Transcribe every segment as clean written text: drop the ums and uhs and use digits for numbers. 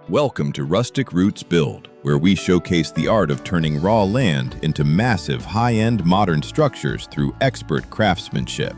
Welcome to Rustic Roots Build, where we showcase the art of turning raw land into massive, high-end modern structures through expert craftsmanship.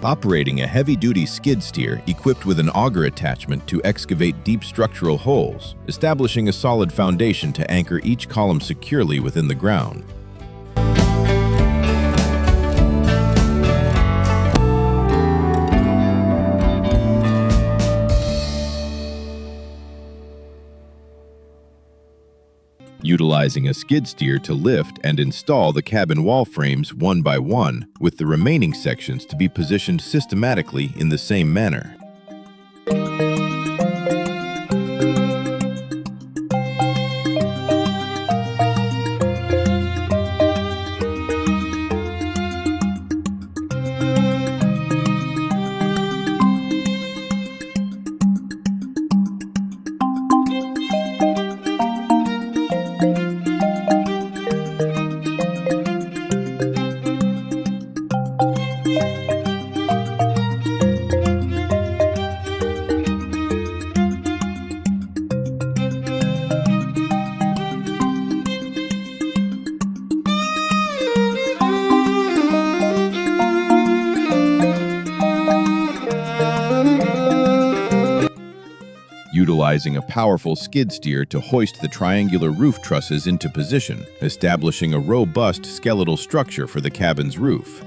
Operating a heavy-duty skid steer equipped with an auger attachment to excavate deep structural holes, establishing a solid foundation to anchor each column securely within the ground. Utilizing a skid steer to lift and install the cabin wall frames one by one, with the remaining sections to be positioned systematically in the same manner. Utilizing a powerful skid steer to hoist the triangular roof trusses into position, establishing a robust skeletal structure for the cabin's roof.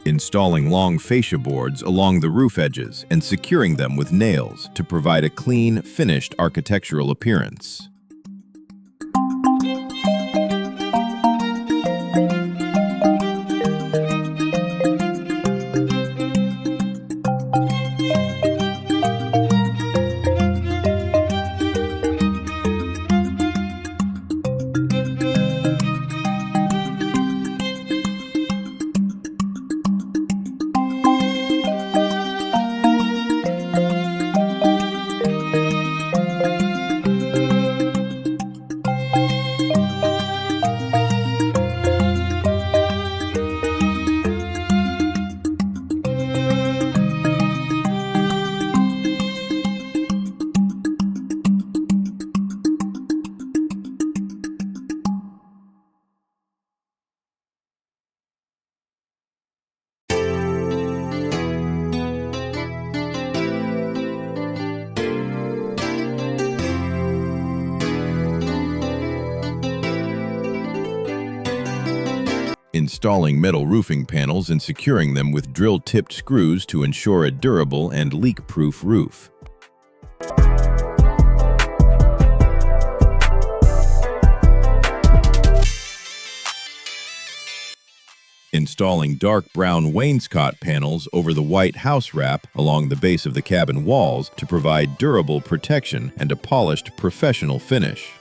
Installing long fascia boards along the roof edges and securing them with nails to provide a clean, finished architectural appearance. Installing metal roofing panels and securing them with drill-tipped screws to ensure a durable and leak-proof roof. Installing dark brown wainscot panels over the white house wrap along the base of the cabin walls to provide durable protection and a polished, professional finish.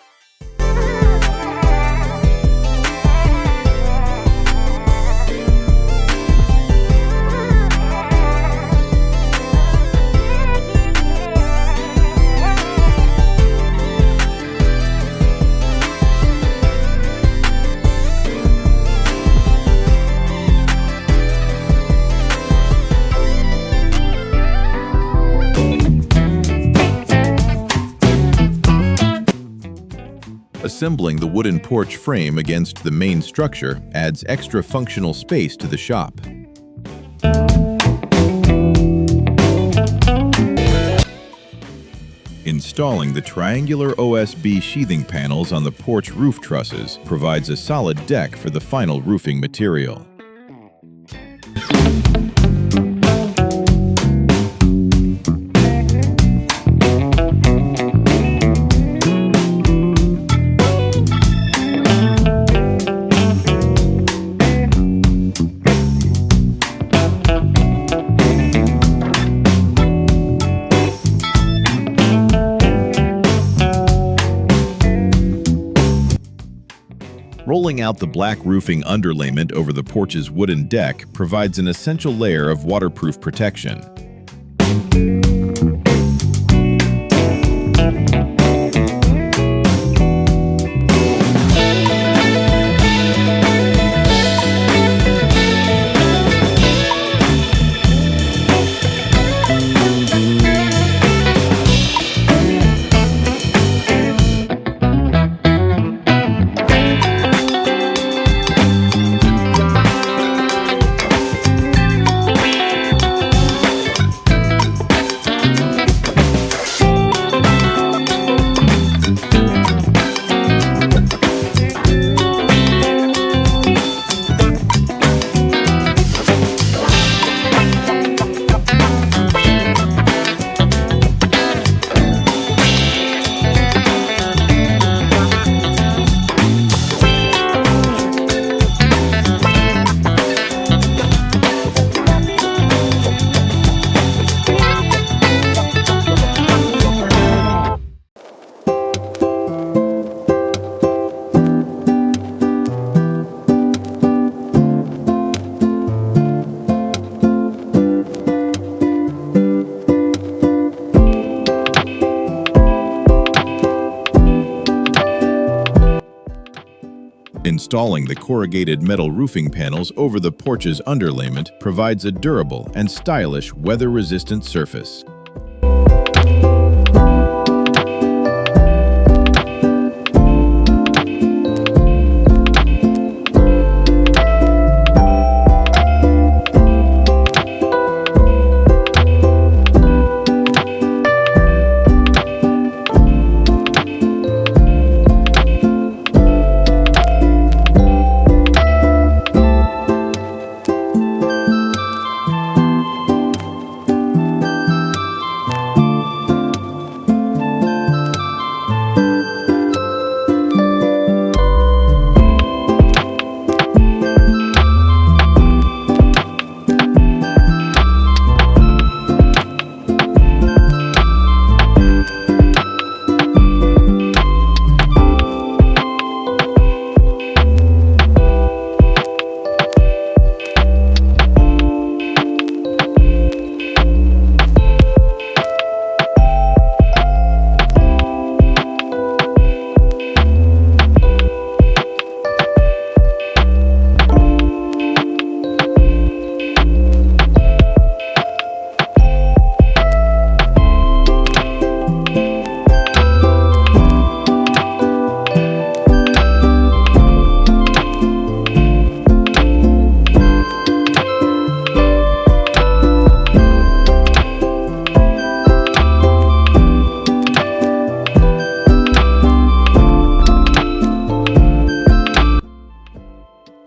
Assembling the wooden porch frame against the main structure adds extra functional space to the shop. Installing the triangular OSB sheathing panels on the porch roof trusses provides a solid deck for the final roofing material. Rolling out the black roofing underlayment over the porch's wooden deck provides an essential layer of waterproof protection. Installing the corrugated metal roofing panels over the porch's underlayment provides a durable and stylish weather-resistant surface.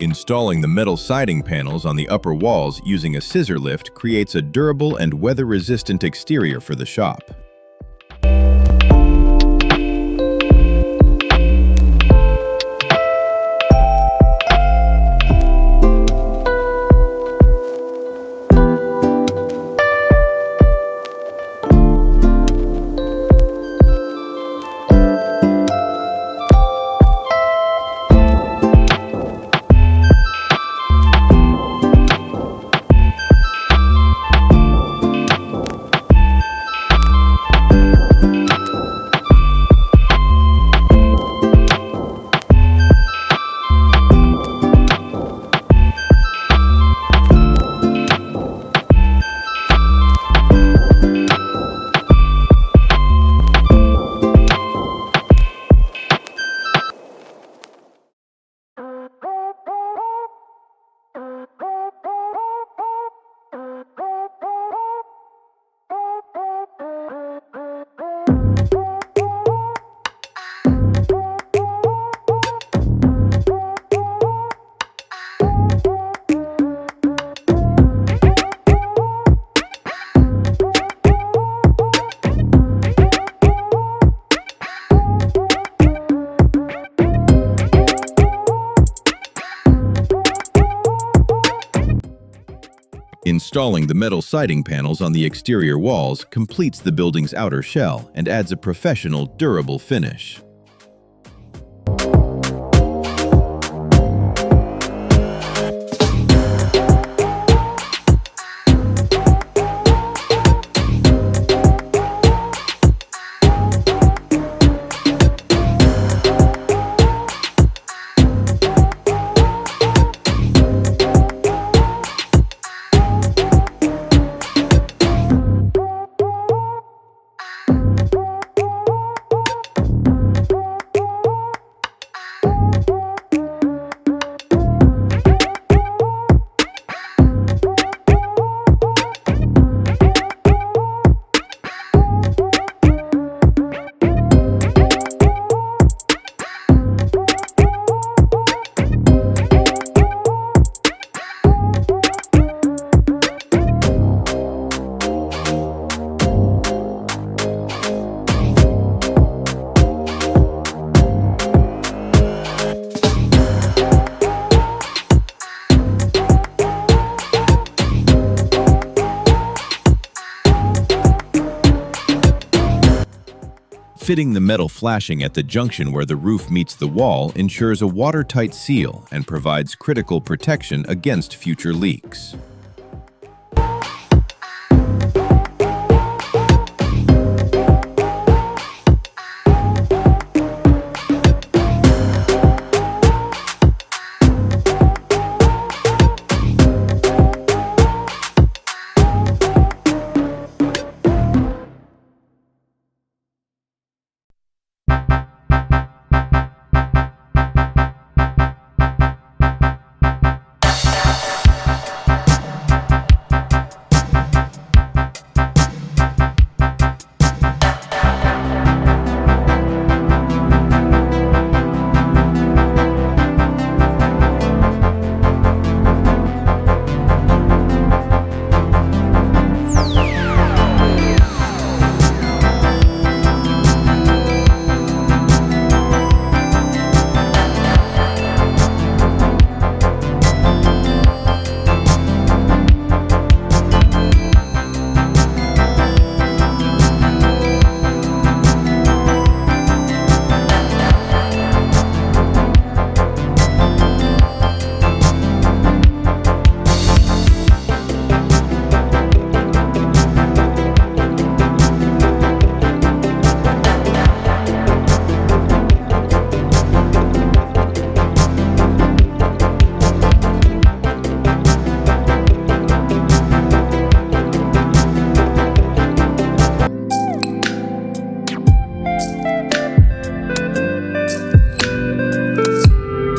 Installing the metal siding panels on the upper walls using a scissor lift creates a durable and weather-resistant exterior for the shop. Installing the metal siding panels on the exterior walls completes the building's outer shell and adds a professional, durable finish. Fitting the metal flashing at the junction where the roof meets the wall ensures a watertight seal and provides critical protection against future leaks.